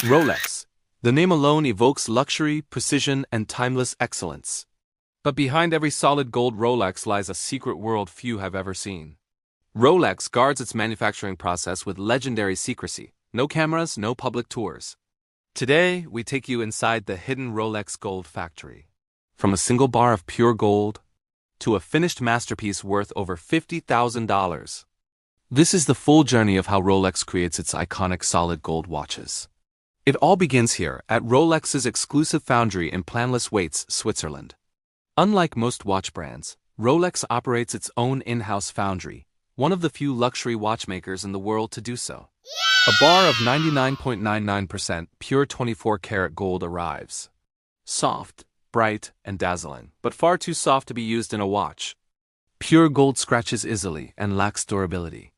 Rolex. The name alone evokes luxury, precision, and timeless excellence. But behind every solid gold Rolex lies a secret world few have ever seen. Rolex guards its manufacturing process with legendary secrecy. No cameras, no public tours. Today, we take you inside the hidden Rolex gold factory. From a single bar of pure gold to a finished masterpiece worth over $50,000. This is the full journey of how Rolex creates its iconic solid gold watches. It all begins here at Rolex's exclusive foundry in Planless-Waitz, Switzerland. Unlike most watch brands, Rolex operates its own in-house foundry, one of the few luxury watchmakers in the world to do so. A bar of 99.99% pure 24-karat gold arrives. Soft, bright, and dazzling, but far too soft to be used in a watch. Pure gold scratches easily and lacks durability.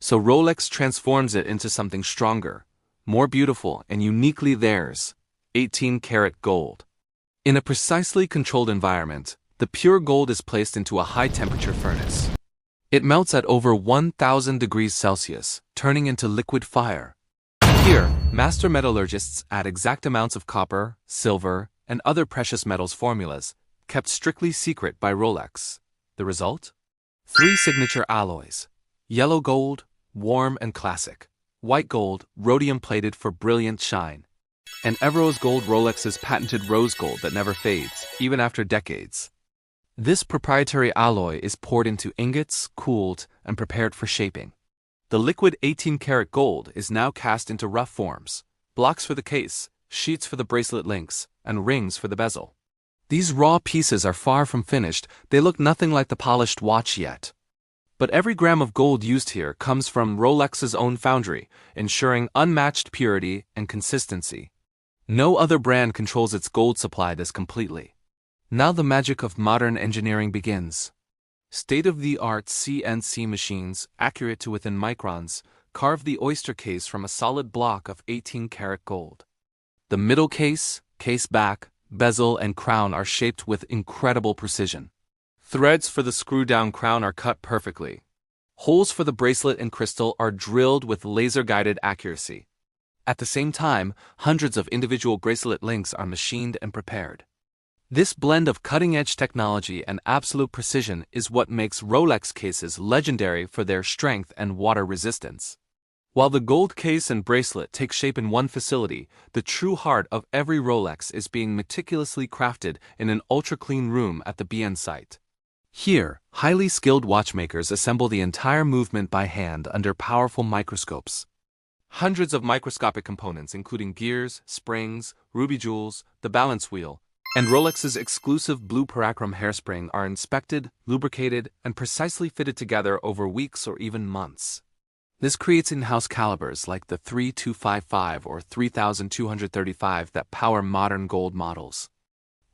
So Rolex transforms it into something stronger, more beautiful, and uniquely theirs, 18-karat gold. In a precisely controlled environment, the pure gold is placed into a high-temperature furnace. It melts at over 1,000 degrees Celsius, turning into liquid fire. Here, master metallurgists add exact amounts of copper, silver, and other precious metals formulas, kept strictly secret by Rolex. The result? 3 signature alloys: yellow gold, warm and classic; white gold, rhodium-plated for brilliant shine; and Everose gold, Rolex's patented rose gold that never fades, even after decades. This proprietary alloy is poured into ingots, cooled, and prepared for shaping. The liquid 18-karat gold is now cast into rough forms: blocks for the case, sheets for the bracelet links, and rings for the bezel. These raw pieces are far from finished. They look nothing like the polished watch yet. But every gram of gold used here comes from Rolex's own foundry, ensuring unmatched purity and consistency. No other brand controls its gold supply this completely. Now the magic of modern engineering begins. State-of-the-art CNC machines, accurate to within microns, carve the oyster case from a solid block of 18-karat gold. The middle case, case back, bezel, and crown are shaped with incredible precision. Threads for the screw-down crown are cut perfectly. Holes for the bracelet and crystal are drilled with laser-guided accuracy. At the same time, hundreds of individual bracelet links are machined and prepared. This blend of cutting-edge technology and absolute precision is what makes Rolex cases legendary for their strength and water resistance. While the gold case and bracelet take shape in one facility, the true heart of every Rolex is being meticulously crafted in an ultra-clean room at the BN site. Here, highly skilled watchmakers assemble the entire movement by hand under powerful microscopes. Hundreds of microscopic components, including gears, springs, ruby jewels, the balance wheel, and Rolex's exclusive blue Parachrom hairspring are inspected, lubricated, and precisely fitted together over weeks or even months. This creates in-house calibers like the 3255 or 3235 that power modern gold models.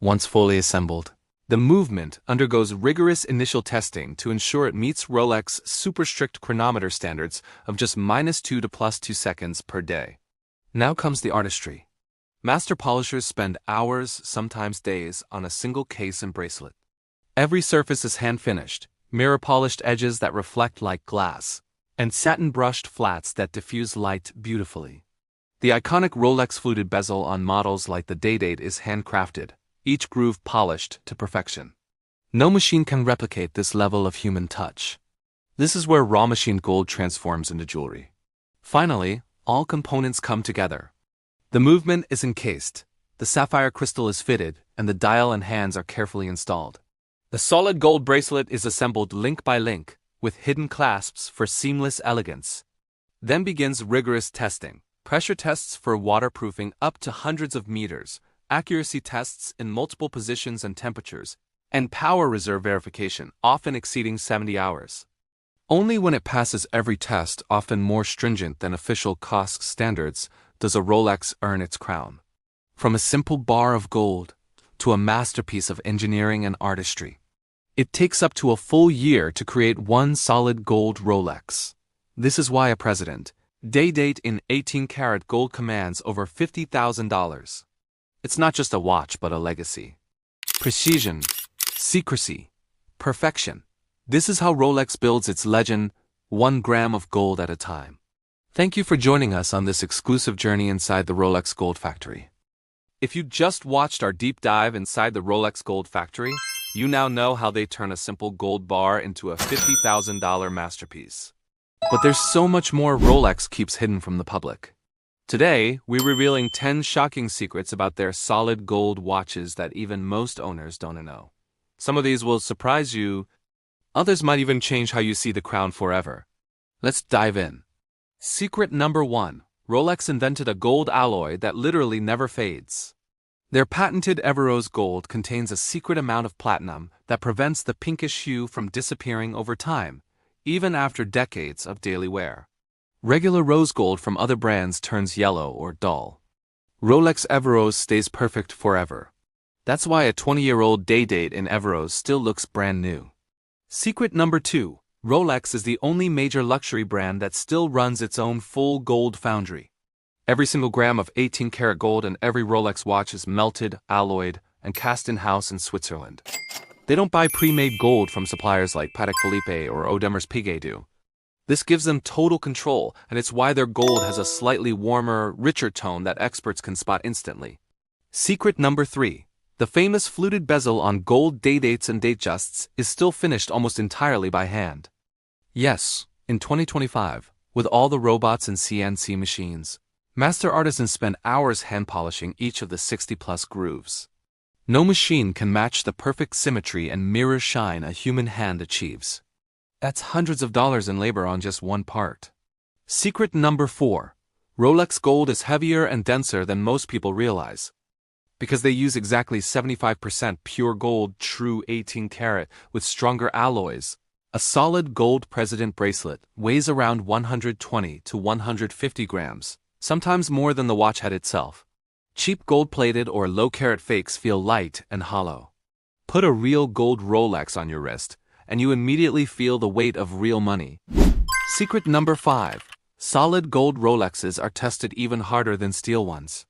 Once fully assembled, the movement undergoes rigorous initial testing to ensure it meets Rolex's super strict chronometer standards of just -2 to +2 seconds per day. Now comes the artistry. Master polishers spend hours, sometimes days, on a single case and bracelet. Every surface is hand-finished, mirror-polished edges that reflect like glass, and satin-brushed flats that diffuse light beautifully. The iconic Rolex fluted bezel on models like the Day-Date is handcrafted, each groove polished to perfection. No machine can replicate this level of human touch. This is where raw machined gold transforms into jewelry. Finally, all components come together. The movement is encased, the sapphire crystal is fitted, and the dial and hands are carefully installed. The solid gold bracelet is assembled link by link, with hidden clasps for seamless elegance. Then begins rigorous testing: pressure tests for waterproofing up to hundreds of meters, accuracy tests in multiple positions and temperatures, and power reserve verification, often exceeding 70 hours. Only when it passes every test, often more stringent than official cost standards, does a Rolex earn its crown. From a simple bar of gold to a masterpiece of engineering and artistry, it takes up to a full year to create one solid gold Rolex. This is why a president, Day-Date in 18-karat gold, commands over $50,000. It's not just a watch, but a legacy. Precision, secrecy, perfection. This is how Rolex builds its legend, 1 gram of gold at a time. Thank you for joining us on this exclusive journey inside the Rolex Gold Factory. If you just watched our deep dive inside the Rolex Gold Factory, you now know how they turn a simple gold bar into a $50,000 masterpiece. But there's so much more Rolex keeps hidden from the public. Today, we're revealing 10 shocking secrets about their solid gold watches that even most owners don't know. Some of these will surprise you, others might even change how you see the crown forever. Let's dive in. Secret number 1. Rolex invented a gold alloy that literally never fades. Their patented Everose Gold contains a secret amount of platinum that prevents the pinkish hue from disappearing over time, even after decades of daily wear. Regular rose gold from other brands turns yellow or dull. Rolex Everose stays perfect forever. That's why a 20-year-old day date in Everose still looks brand new. Secret number 2. Rolex is the only major luxury brand that still runs its own full gold foundry. Every single gram of 18-karat gold in every Rolex watch is melted, alloyed, and cast in-house in Switzerland. They don't buy pre-made gold from suppliers like Patek Philippe or Audemars Piguet do. This gives them total control, and it's why their gold has a slightly warmer, richer tone that experts can spot instantly. Secret number 3. The famous fluted bezel on gold day dates and date justs is still finished almost entirely by hand. Yes, in 2025, with all the robots and CNC machines, master artisans spend hours hand-polishing each of the 60-plus grooves. No machine can match the perfect symmetry and mirror shine a human hand achieves. That's hundreds of dollars in labor on just one part. Secret number 4. Rolex gold is heavier and denser than most people realize. Because they use exactly 75% pure gold, true 18-karat, with stronger alloys, a solid gold president bracelet weighs around 120 to 150 grams, sometimes more than the watch head itself. Cheap gold-plated or low-carat fakes feel light and hollow. Put a real gold Rolex on your wrist, and you immediately feel the weight of real money. Secret number 5. Solid gold Rolexes are tested even harder than steel ones.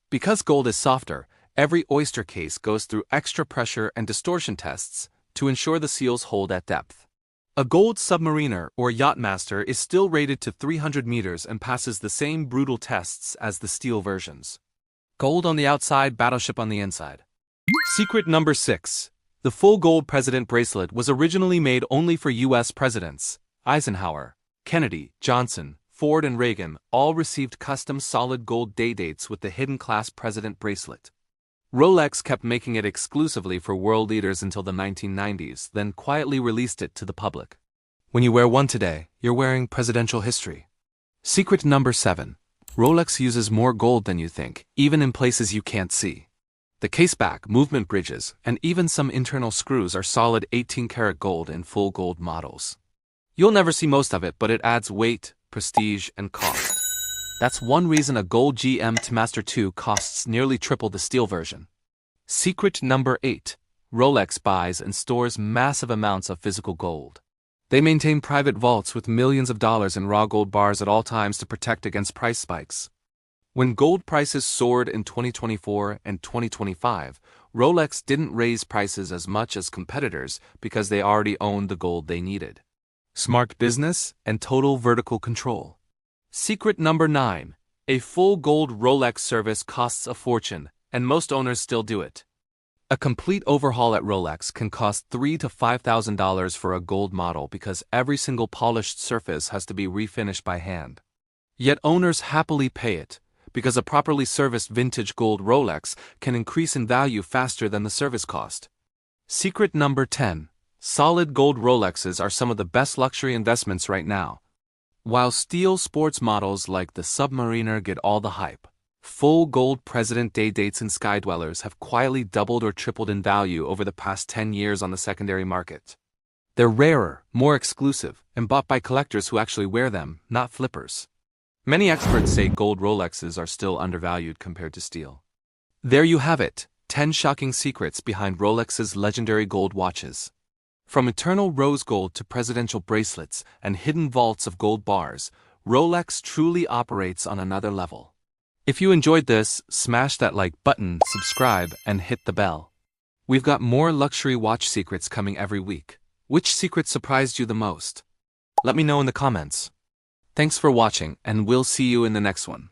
Because gold is softer, every oyster case goes through extra pressure and distortion tests to ensure the seals hold at depth. A gold Submariner or Yachtmaster is still rated to 300 meters and passes the same brutal tests as the steel versions. Gold on the outside, battleship on the inside. Secret number 6. The full gold president bracelet was originally made only for U.S. presidents. Eisenhower, Kennedy, Johnson, Ford, and Reagan all received custom solid gold day dates with the hidden class president bracelet. Rolex kept making it exclusively for world leaders until the 1990s, then quietly released it to the public. When you wear one today, you're wearing presidential history. Secret number 7. Rolex uses more gold than you think, even in places you can't see. The caseback, movement bridges, and even some internal screws are solid 18-karat gold in full gold models. You'll never see most of it, but it adds weight, prestige, and cost. That's one reason a gold GM to Master 2 costs nearly triple the steel version. Secret number 8. Rolex buys and stores massive amounts of physical gold. They maintain private vaults with millions of dollars in raw gold bars at all times to protect against price spikes. When gold prices soared in 2024 and 2025, Rolex didn't raise prices as much as competitors because they already owned the gold they needed. Smart business and total vertical control. Secret number 9. A full gold Rolex service costs a fortune, and most owners still do it. A complete overhaul at Rolex can cost $3,000 to $5,000 for a gold model because every single polished surface has to be refinished by hand. Yet owners happily pay it, because a properly serviced vintage gold Rolex can increase in value faster than the service cost. Secret number 10. Solid gold Rolexes are some of the best luxury investments right now. While steel sports models like the Submariner get all the hype, full gold President Day dates and Sky Dwellers have quietly doubled or tripled in value over the past 10 years on the secondary market. They're rarer, more exclusive, and bought by collectors who actually wear them, not flippers. Many experts say gold Rolexes are still undervalued compared to steel. There you have it, 10 shocking secrets behind Rolex's legendary gold watches. From eternal rose gold to presidential bracelets and hidden vaults of gold bars, Rolex truly operates on another level. If you enjoyed this, smash that like button, subscribe, and hit the bell. We've got more luxury watch secrets coming every week. Which secret surprised you the most? Let me know in the comments. Thanks for watching, and we'll see you in the next one.